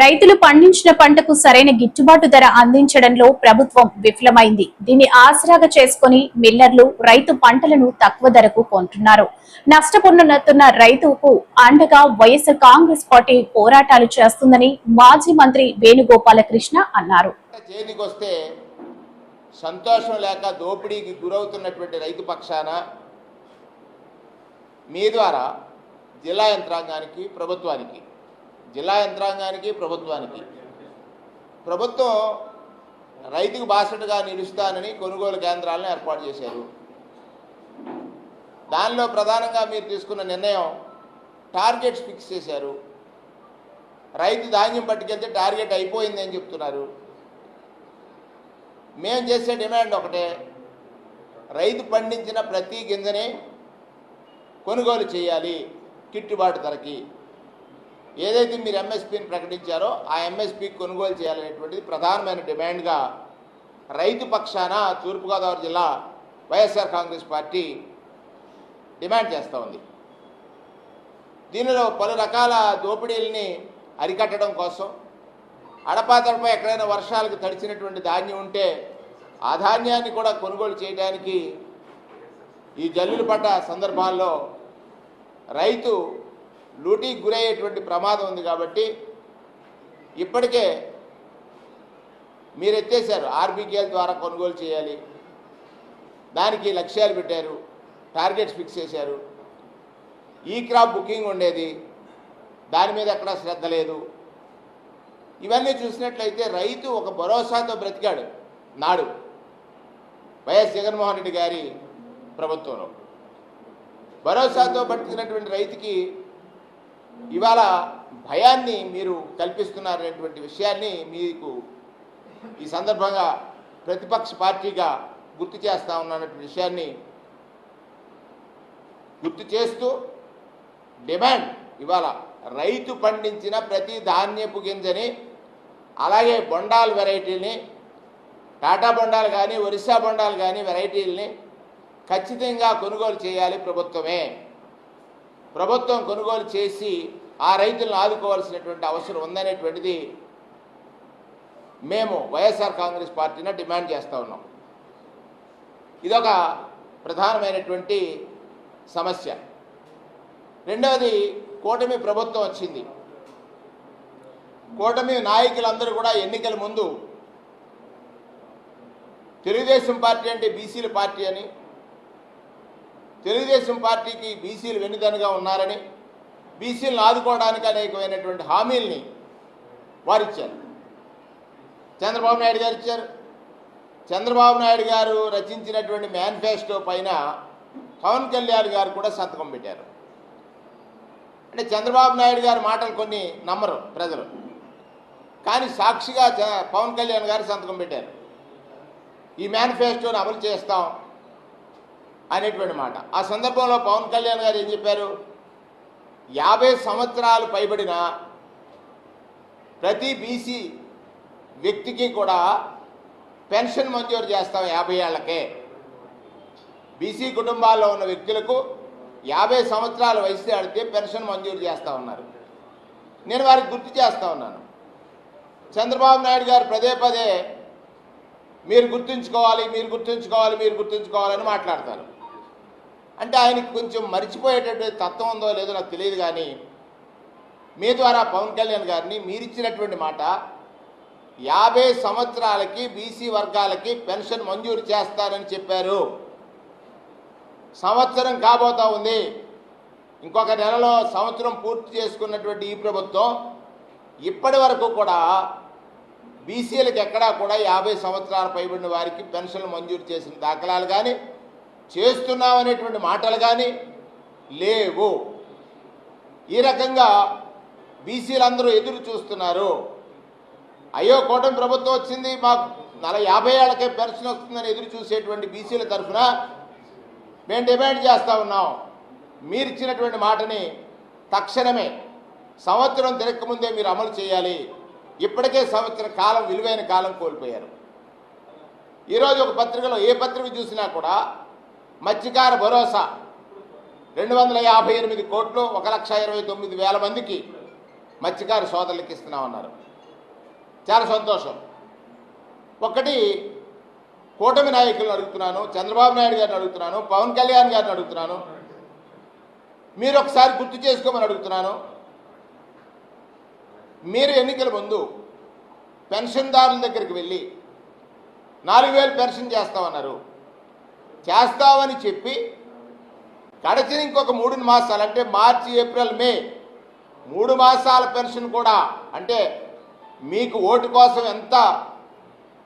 రైతులు పండించిన పంటకు సరైన గిట్టుబాటు ధర అందించడంలో ప్రభుత్వం విఫలమైంది. దీన్ని ఆసరాగా చేసుకుని మిల్లర్లు రైతు పంటలను తక్కువ ధరకు కొంటున్నారు. నష్టపోతున్న రైతుకు అండగా వైఎస్ఆర్ కాంగ్రెస్ పార్టీ పోరాటాలు చేస్తుందని మాజీ మంత్రి వేణుగోపాలకృష్ణ అన్నారు. సంతోషం లేక దోపిడీకి గురవుతున్నటువంటి రైతు పక్షాన మీ ద్వారా జిల్లా యంత్రాంగానికి ప్రభుత్వం రైతుకు బాసటగా నిలుస్తానని కొనుగోలు కేంద్రాలను ఏర్పాటు చేశారు. దానిలో ప్రధానంగా మీరు తీసుకున్న నిర్ణయం టార్గెట్స్ ఫిక్స్ చేశారు. రైతు ధాన్యం పట్టుకెళ్తే టార్గెట్ అయిపోయింది అని చెప్తున్నారు. మేము చేసే డిమాండ్ ఒకటే, రైతు పండించిన ప్రతి గింజని కొనుగోలు చేయాలి గిట్టుబాటు ధరకి. ఏదైతే మీరు ఎంఎస్పీని ప్రకటించారో ఆ ఎంఎస్పీకి కొనుగోలు చేయాలనేటువంటిది ప్రధానమైన డిమాండ్గా రైతు పక్షాన తూర్పుగోదావరి జిల్లా వైఎస్ఆర్ కాంగ్రెస్ పార్టీ డిమాండ్ చేస్తూ ఉంది. దీనిలో పలు రకాల దోపిడీలని అరికట్టడం కోసం అడపాదడపై ఎక్కడైనా వర్షాలకు తడిచినటువంటి ధాన్యం ఉంటే ఆ ధాన్యాన్ని కూడా కొనుగోలు చేయడానికి ఈ జల్లులు పడ్డ సందర్భాల్లో రైతు లూటీకి గురయ్యేటువంటి ప్రమాదం ఉంది. కాబట్టి ఇప్పటికే మీరు ఎత్తేసారు, ఆర్బీకేల ద్వారా కొనుగోలు చేయాలి, దానికి లక్ష్యాలు పెట్టారు, టార్గెట్స్ ఫిక్స్ చేశారు. ఈ క్రాప్ బుకింగ్ ఉండేది, దాని మీద ఎక్కడా శ్రద్ధ లేదు. ఇవన్నీ చూసినట్లయితే రైతు ఒక భరోసాతో బ్రతికాడు నాడు వైఎస్ జగన్మోహన్ రెడ్డి గారి ప్రభుత్వంలో. భరోసాతో బ్రతికినటువంటి రైతుకి ఇవాళ భయాన్ని మీరు కల్పిస్తున్నారనేటువంటి విషయాన్ని మీకు ఈ సందర్భంగా ప్రతిపక్ష పార్టీగా గుర్తు చేస్తా ఉన్నటువంటి విషయాన్ని గుర్తు చేస్తూ డిమాండ్ ఇవాళ రైతు పండించిన ప్రతి ధాన్యపు గింజని, అలాగే బొండాల్ వెరైటీని, టాటా బొండాలు కానీ ఒరిస్సా బొండాలు కానీ వెరైటీలని ఖచ్చితంగా కొనుగోలు చేయాలి ప్రభుత్వం కొనుగోలు చేసి ఆ రైతులను ఆదుకోవాల్సినటువంటి అవసరం ఉందనేటువంటిది మేము వైఎస్ఆర్ కాంగ్రెస్ పార్టీని డిమాండ్ చేస్తూ ఉన్నాం. ఇదొక ప్రధానమైనటువంటి సమస్య. రెండవది, కూటమి ప్రభుత్వం వచ్చింది. కూటమి నాయకులందరూ కూడా ఎన్నికల ముందు తెలుగుదేశం పార్టీ అంటే బీసీల పార్టీ అని, తెలుగుదేశం పార్టీకి బీసీలు వెన్నుదన్నుగా ఉన్నారని, బీసీలను ఆదుకోవడానికి అనేకమైనటువంటి హామీల్ని వారిచ్చారు. చంద్రబాబు నాయుడు గారు ఇచ్చారు. చంద్రబాబు నాయుడు గారు రచించినటువంటి మేనిఫెస్టో పైన పవన్ కళ్యాణ్ గారు కూడా సంతకం పెట్టారు. అంటే చంద్రబాబు నాయుడు గారి మాటలు కొన్ని నమ్మరు ప్రజలు, కానీ సాక్షిగా పవన్ కళ్యాణ్ గారు సంతకం పెట్టారు. ఈ మేనిఫెస్టోని అమలు చేస్తాం అనేటువంటి మాట. ఆ సందర్భంలో పవన్ కళ్యాణ్ గారు ఏం చెప్పారు, 50 సంవత్సరాలు పైబడిన ప్రతి బీసీ వ్యక్తికి కూడా పెన్షన్ మంజూరు చేస్తాం 50 ఏళ్లకే. బీసీ కుటుంబాల్లో ఉన్న వ్యక్తులకు 50 సంవత్సరాల వయసు ఆడితే పెన్షన్ మంజూరు చేస్తూ ఉన్నారు. నేను వారికి గుర్తు చేస్తూ ఉన్నాను. చంద్రబాబు నాయుడు గారు పదే మీరు గుర్తుంచుకోవాలని మాట్లాడతారు. అంటే ఆయనకి కొంచెం మర్చిపోయేటటువంటి తత్వం ఉందో లేదో నాకు తెలియదు. కానీ మీ ద్వారా పవన్ కళ్యాణ్ గారిని మీరిచ్చినటువంటి మాట 50 సంవత్సరాలకి బీసీ వర్గాలకి పెన్షన్ మంజూరు చేస్తారని చెప్పారు. సంవత్సరం కాబోతా ఉంది. ఇంకొక నెలలో సంవత్సరం పూర్తి చేసుకున్నటువంటి ఈ ప్రభుత్వం ఇప్పటి వరకు కూడా బీసీలకు ఎక్కడా కూడా 50 సంవత్సరాలు పైబడిన వారికి పెన్షన్లు మంజూరు చేసిన దాఖలాలు కానీ, చేస్తున్నామనేటువంటి మాటలు కానీ లేవు. ఈ రకంగా బీసీలందరూ ఎదురు చూస్తున్నారు. అయ్యో కూటమి ప్రభుత్వం వచ్చింది, మాకు 50 ఏళ్లకే పెన్షన్ వస్తుందని ఎదురు చూసేటువంటి బీసీల తరఫున మేము డిమాండ్ చేస్తూ ఉన్నాం. మీరు ఇచ్చినటువంటి మాటని తక్షణమే సంవత్సరం తిరగకముందే మీరు అమలు చేయాలి. ఇప్పటికే సంవత్సర కాలం, విలువైన కాలం కోల్పోయారు. ఈరోజు ఒక పత్రికలో ఏ పత్రిక చూసినా కూడా మత్స్యకార భరోసా 258 కోట్లు 1,29,000 మందికి మత్స్యకార సోదరులకి ఇస్తున్నామన్నారు. చాలా సంతోషం. ఒకటి కూటమి నాయకులను అడుగుతున్నాను, చంద్రబాబు నాయుడు గారిని అడుగుతున్నాను, పవన్ కళ్యాణ్ గారిని అడుగుతున్నాను, మీరు ఒకసారి గుర్తు చేసుకోమని అడుగుతున్నాను. మీరు ఎన్నికల ముందు పెన్షన్దారుల దగ్గరికి వెళ్ళి 4,000 పెన్షన్ చేస్తామన్నారు. చేస్తామని చెప్పి గడిచిన ఇంకొక 3 మాసాలు అంటే మార్చి, ఏప్రిల్, మే 3 మాసాల పెన్షన్ కూడా, అంటే మీకు ఓటు కోసం ఎంత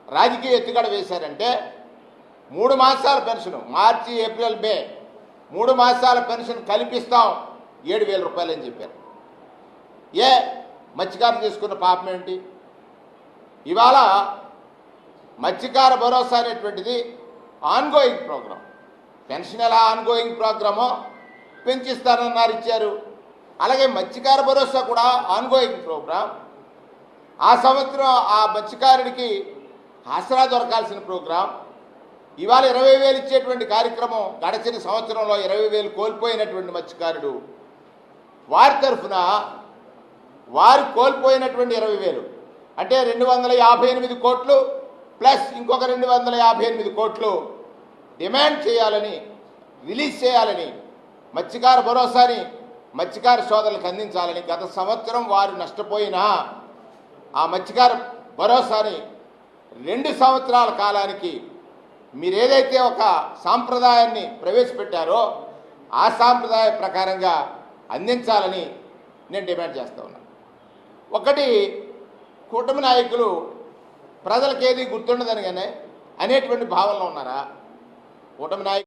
రాజకీయ ఎత్తుగడ వేశారంటే 3 మాసాల పెన్షన్, మార్చి, ఏప్రిల్, మే 3 మాసాల పెన్షన్ కల్పిస్తాం 7,000 రూపాయలు అని చెప్పారు. మత్స్యకారులు చేసుకున్న పాపం ఏంటి? ఇవాళ మత్స్యకార భరోసా అనేటువంటిది ఆన్గోయింగ్ ప్రోగ్రాం. పెన్షన్ ఎలా ఆన్గోయింగ్ ప్రోగ్రామో పెంచిస్తారన్నారు, ఇచ్చారు. అలాగే మత్స్యకార భరోసా కూడా ఆన్గోయింగ్ ప్రోగ్రాం. ఆ సంవత్సరం ఆ మత్స్యకారుడికి ఆసరా దొరకాల్సిన ప్రోగ్రాం. ఇవాళ 20,000 ఇచ్చేటువంటి కార్యక్రమం, గడిచిన సంవత్సరంలో 20,000 కోల్పోయినటువంటి మత్స్యకారుడు వారి తరఫున వారు కోల్పోయినటువంటి 20,000 అంటే 258 కోట్లు ప్లస్ ఇంకొక 258 కోట్లు డిమాండ్ చేయాలని, రిలీజ్ చేయాలని, మత్స్యకార భరోసాని మత్స్యకార సోదరులకు అందించాలని, గత సంవత్సరం వారు నష్టపోయిన ఆ మత్స్యకార భరోసాని 2 సంవత్సరాల కాలానికి మీరు ఏదైతే ఒక సాంప్రదాయాన్ని ప్రవేశపెట్టారో ఆ సాంప్రదాయ ప్రకారంగా అందించాలని నేను డిమాండ్ చేస్తూ ఉన్నాను. ఒకటి, కూటమి నాయకులు ప్రజలకేది గుర్తుండదని అనేటువంటి భావనలో ఉన్నారా? కూటమి నాయకులు